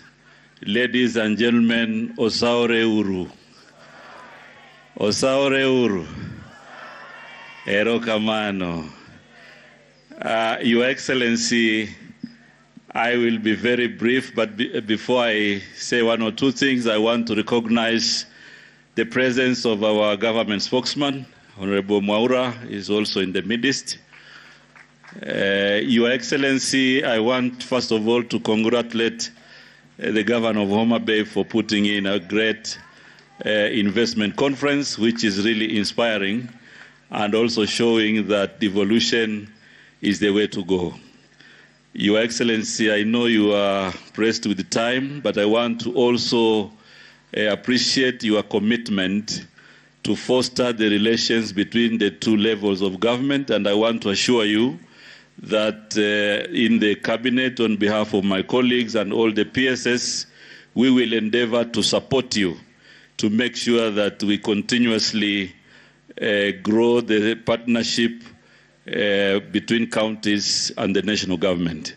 Speaker 13: ladies and gentlemen, Osaore Uru. Osaore Uru. Erokamano. Your Excellency, I will be very brief, but before I say one or two things, I want to recognize the presence of our government spokesman, Honorable Mwaura, is also in the midst. Your Excellency, I want first of all to congratulate the Governor of Homa Bay for putting in a great investment conference, which is really inspiring and also showing that devolution is the way to go. Your Excellency, I know you are pressed with the time, but I want to also appreciate your commitment to foster the relations between the two levels of government, and I want to assure you that in the cabinet, on behalf of my colleagues and all the PSS, we will endeavor to support you to make sure that we continuously grow the partnership between counties and the national government.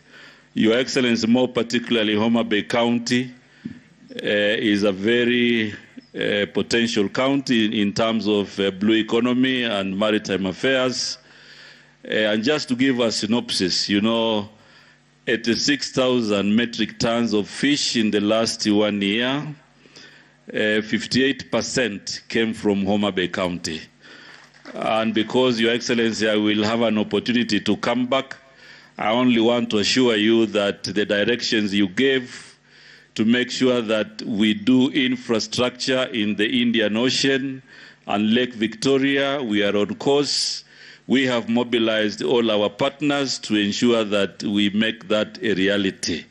Speaker 13: Your Excellency, more particularly Homa Bay County, is a very potential county in terms of blue economy and maritime affairs. And just to give a synopsis, 86,000 metric tons of fish in the last 1 year, 58% came from Homa Bay County. And because, Your Excellency, I will have an opportunity to come back, I only want to assure you that the directions you gave to make sure that we do infrastructure in the Indian Ocean and Lake Victoria, we are on course. We have mobilized all our partners to ensure that we make that a reality.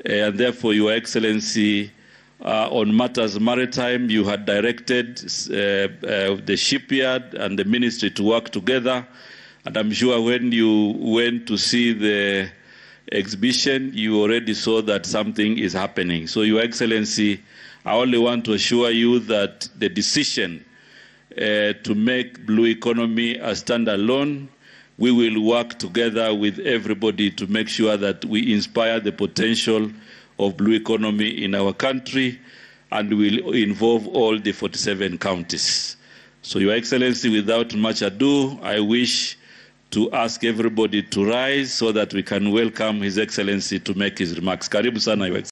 Speaker 13: And therefore, Your Excellency, on matters maritime, you had directed the shipyard and the ministry to work together. And I'm sure when you went to see the exhibition, you already saw that something is happening. So, Your Excellency, I only want to assure you that the decision to make blue economy a standalone, we will work together with everybody to make sure that we inspire the potential of blue economy in our country, and will involve all the 47 counties. So, Your Excellency, without much ado, I wish to ask everybody to rise so that we can welcome His Excellency to make his remarks. Karibu sana, Your Excellency.